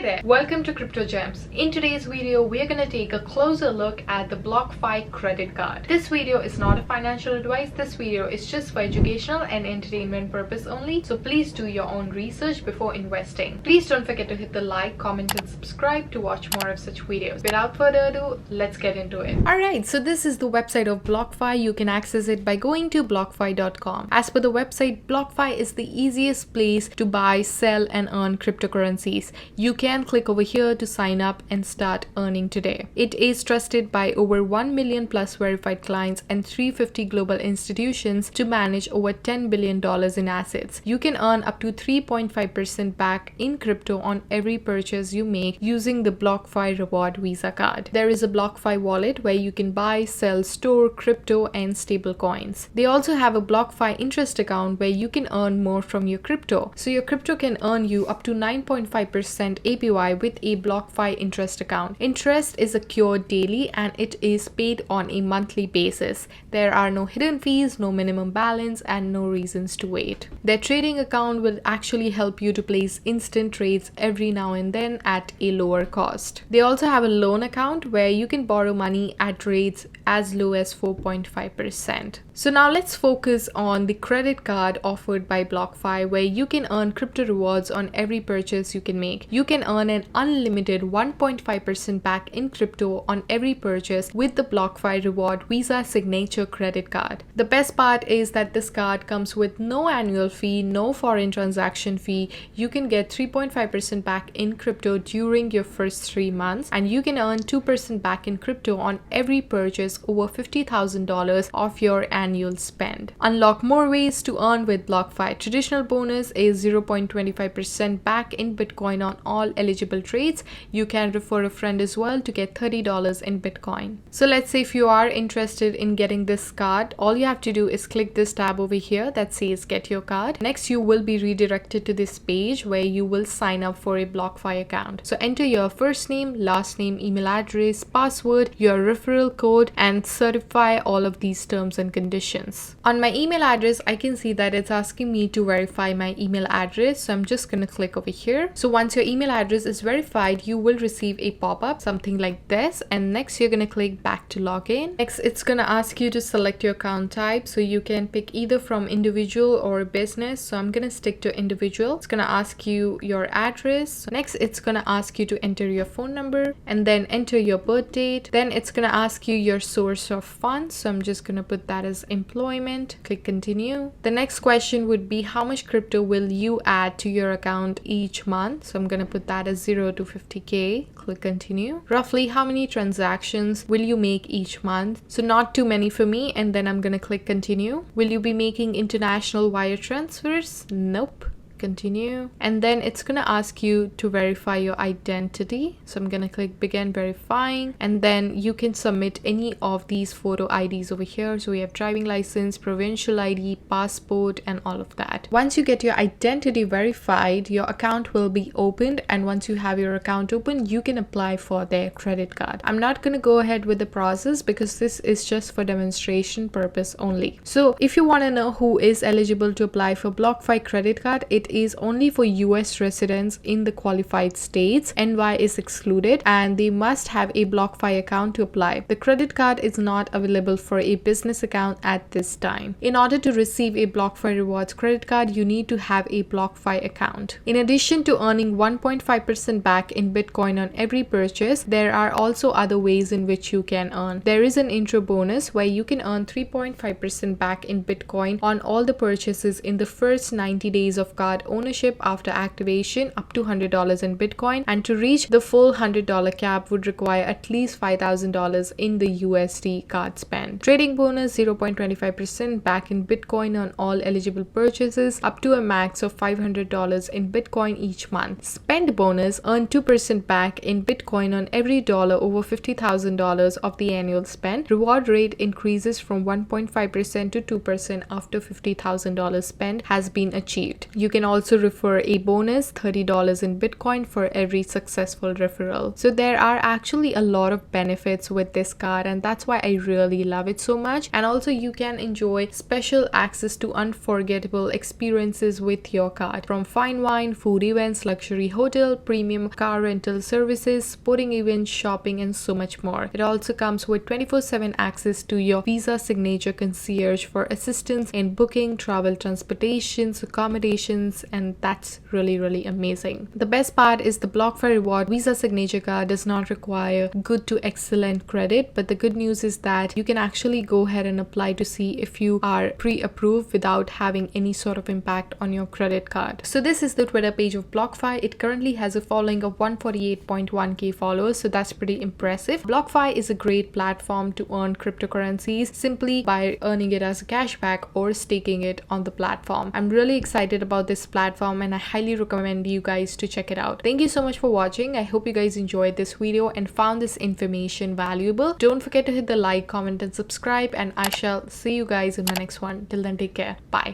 there, welcome to Crypto Gems. In today's video, we're gonna take a closer look at the Blockfi credit card. This video is not a financial advice. This video is just for educational and entertainment purpose only. So please do your own research before investing. Please don't forget to hit the like, comment, and subscribe to watch more of such videos. Without further ado, let's get into it. Alright, so this is the website of Blockfi. You can access it by going to blockfi.com. As per the website, Blockfi is the easiest place to buy, sell, and earn cryptocurrencies. You can click over here to sign up and start earning today. It is trusted by over 1 million plus verified clients and 350 global institutions to manage over $10 billion in assets. You can earn up to 3.5% back in crypto on every purchase you make using the Blockfi Reward Visa card. There is a Blockfi wallet where you can buy, sell, store crypto and stable coins. They also have a Blockfi interest account where you can earn more from your crypto. So your crypto can earn you up to 9.5% APY with a Blockfi interest account. Interest is accrued daily and it is paid on a monthly basis. There are no hidden fees, no minimum balance, and no reasons to wait. Their trading account will actually help you to place instant trades every now and then at a lower cost. They also have a loan account where you can borrow money at rates as low as 4.5%. So now let's focus on the credit card offered by Blockfi, where you can earn crypto rewards on every purchase you can make. You can earn an unlimited 1.5% back in crypto on every purchase with the Blockfi Reward Visa Signature credit card. The best part is that this card comes with no annual fee, no foreign transaction fee. You can get 3.5% back in crypto during your first 3 months, and you can earn 2% back in crypto on every purchase over $50,000 of your annual spend. Unlock more ways to earn with Blockfi. Traditional bonus is 0.25% back in Bitcoin on all eligible trades. You can refer a friend as well to get $30 in Bitcoin. So let's say if you are interested in getting this card, all you have to do is click this tab over here that says get your card. Next, you will be redirected to this page where you will sign up for a Blockfi account. So enter your first name, last name, email address, password, your referral code, and certify all of these terms and conditions. On my email address, I can see that it's asking me to verify my email address. So I'm just going to click over here. So once your email address is verified, you will receive a pop-up, something like this. And next, you're going to click back to login. Next, it's going to ask you to select your account type. So you can pick either from individual or business. So I'm going to stick to individual. It's going to ask you your address. So next, it's going to ask you to enter your phone number and then enter your birth date. Then it's going to ask you your source of funds. So I'm just going to put that as employment. Click continue. The next question would be how much crypto will you add to your account each month? So I'm going to put that as 0 to 50K. Click continue. Roughly how many transactions will you make each month? So not too many for me, and then I'm going to click continue. Will you be making international wire transfers? Nope. Continue. And then it's going to ask you to verify your identity. So I'm going to click begin verifying, and then you can submit any of these photo IDs over here. So we have driving license, provincial ID, passport, and all of that. Once you get your identity verified, your account will be opened, and once you have your account open, you can apply for their credit card. I'm not going to go ahead with the process because this is just for demonstration purpose only. So if you want to know who is eligible to apply for Blockfi credit card, it is only for US residents in the qualified states. NY is excluded, and they must have a Blockfi account to apply. The credit card is not available for a business account at this time. In order to receive a Blockfi Rewards credit card, you need to have a Blockfi account. In addition to earning 1.5% back in Bitcoin on every purchase, there are also other ways in which you can earn. There is an intro bonus where you can earn 3.5% back in Bitcoin on all the purchases in the first 90 days of card ownership after activation, up to $100 in Bitcoin, and to reach the full $100 cap would require at least $5,000 in the USD card spend. Trading bonus 0.25% back in Bitcoin on all eligible purchases up to a max of $500 in Bitcoin each month. Spend bonus earn 2% back in Bitcoin on every dollar over $50,000 of the annual spend. Reward rate increases from 1.5% to 2% after $50,000 spend has been achieved. You can can also refer a bonus $30 in Bitcoin for every successful referral. So there are actually a lot of benefits with this card, and that's why I really love it so much. And also you can enjoy special access to unforgettable experiences with your card, from fine wine, food events, luxury hotel, premium car rental services, sporting events, shopping, and so much more. It also comes with 24/7 access to your Visa Signature Concierge for assistance in booking, travel, transportations, accommodations, and that's really amazing. The best part is the Blockfi reward Visa Signature card does not require good to excellent credit, but the good news is that you can actually go ahead and apply to see if you are pre-approved without having any sort of impact on your credit card. So this is the Twitter page of Blockfi. It currently has a following of 148.1k followers, so that's pretty impressive. Blockfi is a great platform to earn cryptocurrencies simply by earning it as cashback or staking it on the platform. I'm really excited about this platform and I highly recommend you guys to check it out. Thank you so much for watching. I hope you guys enjoyed this video and found this information valuable. Don't forget to hit the like, comment, and subscribe, and I shall see you guys in my next one. Till then, take care. Bye.